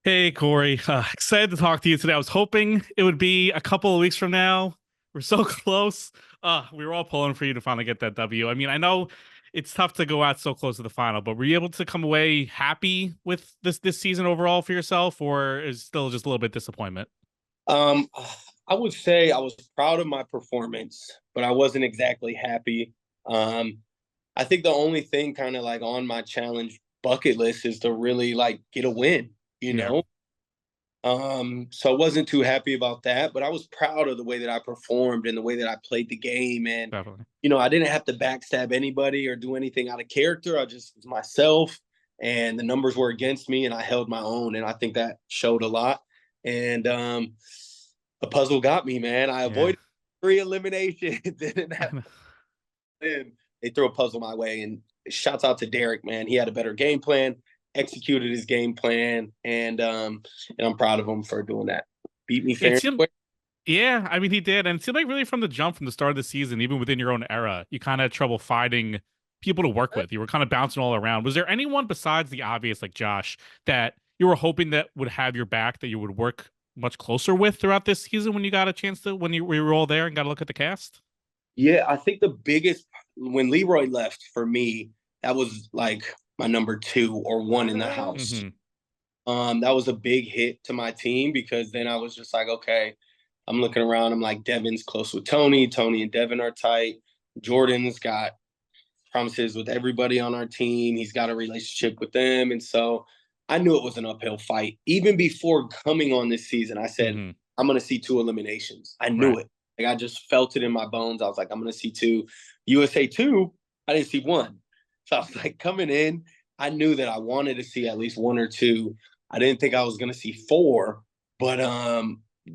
Hey, Corey. Excited to talk to you today. I was hoping it would be a couple of weeks from now. We're so close. We were all pulling for you to finally get that W. I mean, I know it's tough to go out so close to the final, but were you able to come away happy with this season overall for yourself, or is still just a little bit disappointment? Um, I would say I was proud of my performance, but I wasn't exactly happy. Um, I think the only thing kind of like on my challenge bucket list is to really like get a win, you Yeah, know? So I wasn't too happy about that, but I was proud of the way that I performed and the way that I played the game. And, definitely. I didn't have to backstab anybody or do anything out of character. I just was myself and the numbers were against me and I held my own. And I think that showed a lot. And the puzzle got me, man. I Yeah. avoided three eliminations. Didn't have to. They threw a puzzle my way. And shouts out to Derek, man. He had a better game plan, executed his game plan, and I'm proud of him for doing that. Beat me It fair and seemed square. Yeah, I mean he did, and it seemed like really from the jump, from the start of the season, even within your own era, you kind of had trouble finding people to work with. You were kind of bouncing all around. Was there anyone besides the obvious, like Josh, that you were hoping that would have your back, that you would work much closer with throughout this season when you got a chance to, when we were all there and got a look at the cast? Yeah, I think the biggest when Leroy left for me, that was like my number two or one in the house. Hmm. That was a big hit to my team because then I was just like, okay, I'm looking around. I'm like, Devin's close with Tony. Tony and Devin are tight. Jordan's got promises with everybody on our team. He's got a relationship with them. And so I knew it was an uphill fight. Even before coming on this season, I said, Hmm. I'm going to see two eliminations. I knew Right. it. Like I just felt it in my bones. I was like, I'm going to see two. USA two, I didn't see one. So I was like, coming in, I knew that I wanted to see at least one or two. I didn't think I was going to see four, but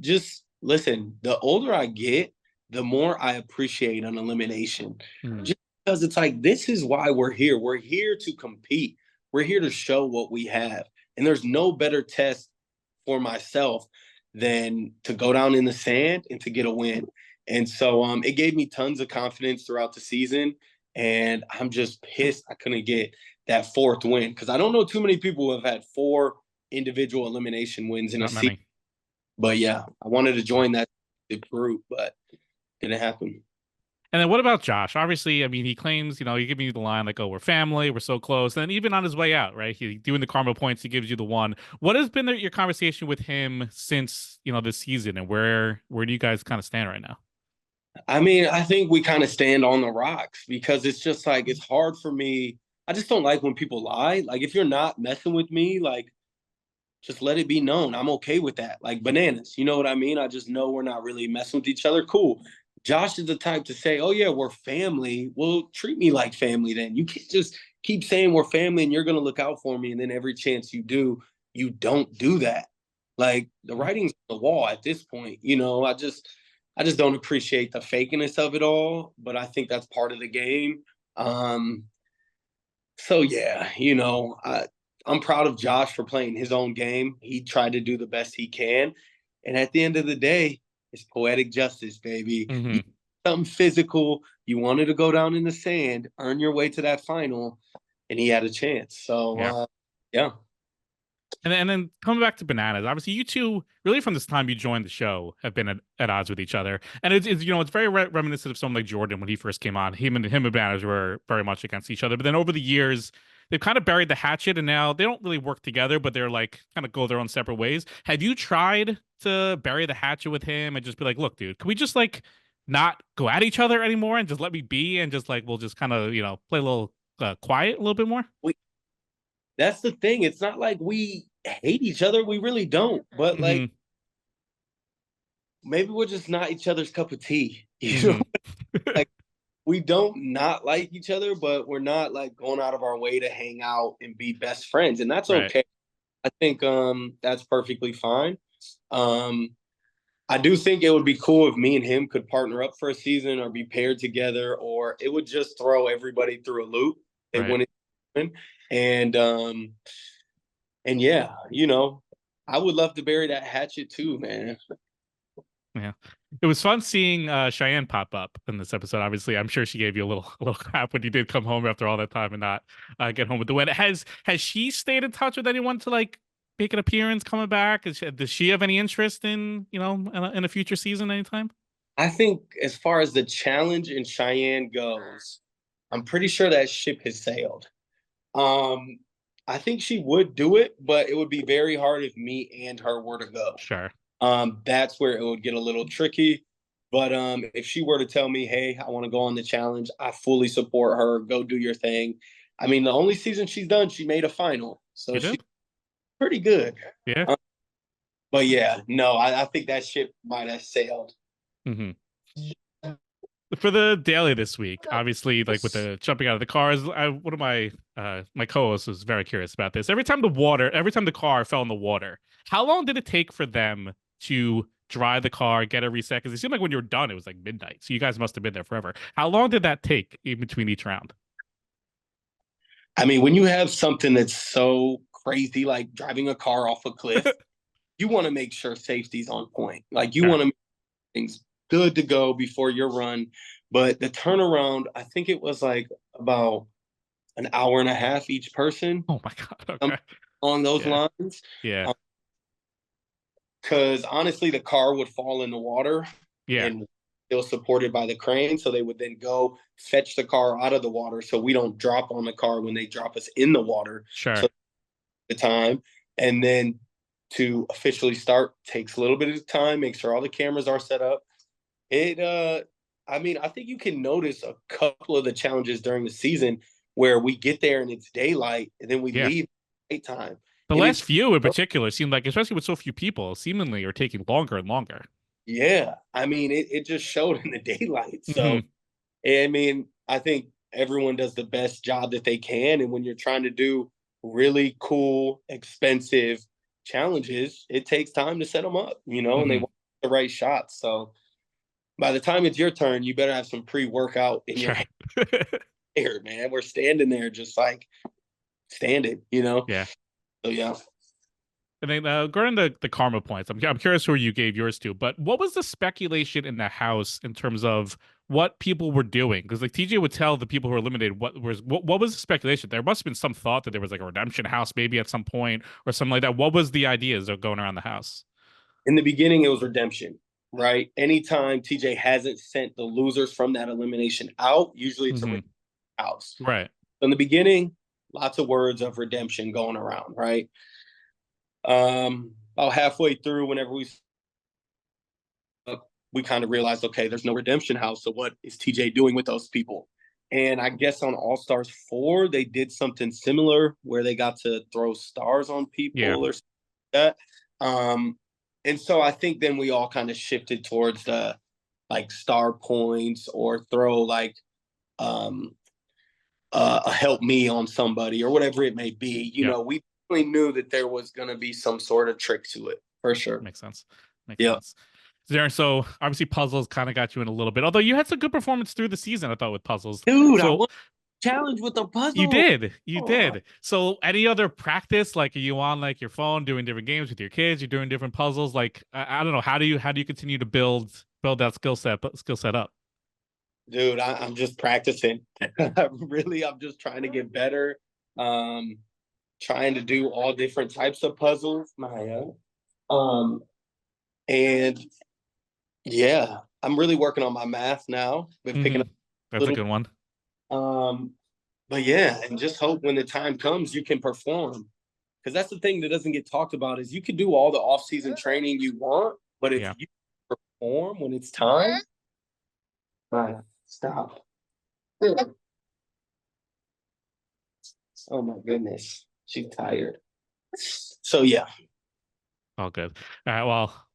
just listen, the older I get, the more I appreciate an elimination. Hmm. Just because it's like this is why we're here. We're here to compete. We're here to show what we have. And there's no better test for myself than to go down in the sand and to get a win. And so it gave me tons of confidence throughout the season. And I'm just pissed I couldn't get that fourth win because I don't know too many people who have had four individual elimination wins in a Not season. many. But yeah, I wanted to Yeah. join that group, but didn't happen. And then what about Josh? Obviously, I mean, he claims, he giving you the line like, "Oh, we're family, we're so close." And then even on his way out, right? He doing the karma points, he gives you the one. What has been your conversation with him since this season, and where do you guys kind of stand right now? I mean, I think we kind of stand on the rocks because it's just like it's hard for me. I just don't like when people lie. Like if you're not messing with me, like just let it be known. I'm okay with that. Like bananas. You know what I mean? I just know we're not really messing with each other. Cool. Josh is the type to say, "Oh yeah, we're family." Well, treat me like family then. You can't just keep saying we're family and you're gonna look out for me, and then every chance you do, you don't do that. Like the Mhm. writing's on the wall at this point. I just don't appreciate the fakeness of it all, but I think that's part of the game. Um, so yeah, I'm proud of Josh for playing his own game. He tried to do the best he can, and at the end of the day, it's poetic justice, baby. You Mhm. something physical. You wanted to go down in the sand, earn your way to that final, and he had a chance. So Yeah. yeah. And then coming back to bananas, obviously you two really from this time you joined the show have been at odds with each other, and it's very reminiscent of someone like Jordan when he first came on. Him and bananas were very much against each other, but then over the years they've kind of buried the hatchet, and now they don't really work together, but they're like kind of go their own separate ways. Have you tried to bury the hatchet with him and just be like, look, dude, can we just like not go at each other anymore and just let me be and just like we'll just kind of play a little quiet a little bit more? we, that's the thing. It's not like we hate each other. We really don't. But like Hmm. maybe we're just not each other's cup of tea. Hmm. Like we don't not like each other, but we're not like going out of our way to hang out and be best friends, and that's Right. okay. I think that's perfectly fine. Um, I do think it would be cool if me and him could partner up for a season or be paired together, or it would just throw everybody through a loop. They Right. wouldn't, and yeah, I would love to bury that hatchet too, man. Yeah. It was fun seeing Cheyenne pop up in this episode. Obviously, I'm sure she gave you a little crap when you did come home after all that time and not get home with the win. Has she stayed in touch with anyone to like make an appearance coming back? Does she have any interest in, in a future season anytime? I think as far as the challenge in Cheyenne goes, I'm pretty sure that ship has sailed. Um, I think she would do it, but it would be very hard if me and her were to go. Sure. That's where it would get a little tricky. But if she were to tell me, hey, I want to go on the challenge, I fully support her. Go do your thing. I mean, the only season she's done, she made a final. So You she's did? pretty good. Yeah. Um, but yeah, no, I think that ship might have sailed. Hmm. For the daily this week, obviously, like with the jumping out of the cars, one of my co-hosts was very curious about this. Every time the car fell in the water, how long did it take for them to dry the car, get a reset? Because it seemed like when you were done, it was like midnight. So you guys must have been there forever. How long did that take in between each round? I mean, when you have something that's so crazy, like driving a car off a cliff, you want to make sure safety's on point. Like you Sure. want to make things good to go before your run. But the turnaround, I think it was like about an hour and a half each person, Oh my God. Okay. along those Yeah. lines. Yeah. Because honestly, the car would fall in the water Yeah. and still supported by the crane. So they would then go fetch the car out of the water so we don't drop on the car when they drop us in the water. Sure. So the time. And then to officially start takes a little bit of time, make sure all the cameras are set up. I mean, I think you can notice a couple of the challenges during the season where we get there and it's daylight and then we Yeah. leave at nighttime. The And last it's few in particular seemed like, especially with so few people, seemingly are taking longer and longer. yeah, I mean, it just showed in the daylight. So Hmm. I mean, I think everyone does the best job that they can. And when you're trying to do really cool, expensive challenges, it takes time to set them up, and they Hmm. want the right shots. So by the time it's your turn, you better have some pre-workout in your Sure. hair, man. We're standing there just like standing. Yeah. So yeah. And then regarding the karma points, I'm curious who you gave yours to, but what was the speculation in the house in terms of what people were doing? Because like TJ would tell the people who were eliminated what was the speculation? There must have been some thought that there was like a redemption house maybe at some point or something like that. What was the ideas that were going around the house? In the beginning, it was redemption, right? Anytime TJ hasn't sent the losers from that elimination out, usually it's a Hmm. house. Right. So in the beginning, lots of words of redemption going around, right? About halfway through, whenever we kind of realized, okay, there's no redemption house. So what is TJ doing with those people? And I guess on All Stars 4, they did something similar where they got to throw stars on Yeah. people or something like that. And so I think then we all kind of shifted towards the like star points or throw like um, a help me on somebody or whatever it may be. Yeah. We really knew that there was going to be some sort of trick to it for sure. Makes sense. Makes Yeah. sense. Darren, so obviously puzzles kind of got you in a little bit, although you had some good performance through the season, I thought, with puzzles. Dude, I So won challenge with the you puzzle. did. You Oh. did. So any other practice? Like, are you on like your phone doing different games with your kids? You're doing different puzzles. Like, I don't know. How do you continue to build that skill set up? Dude, I'm just practicing. Really, I'm just trying to get better. Um, Trying to do all different types of puzzles, Maya. Um, and yeah, I'm really working on my math now. Been picking Hmm. up a That's a little. good one. Um, but yeah, and just hope when the time comes you can perform. Because that's the thing that doesn't get talked about is you can do all the off-season training you want, but if Yeah. you perform when it's time, stop. Oh my goodness, she's tired. So yeah, All good. All right. Well,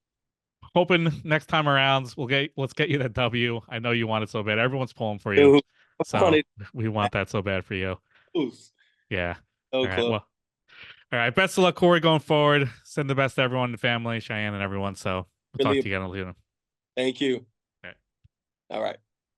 hoping next time around let's get you that W. I know you want it so bad. Everyone's pulling for you, dude, I so wanted we want that so bad for you. close, Yeah. so All right. close. Well. All right. Best of luck, Corey, going forward. Send the best to everyone in the family, Cheyenne, and everyone. So we'll talk Really, to you again later. thank you. All right. All right.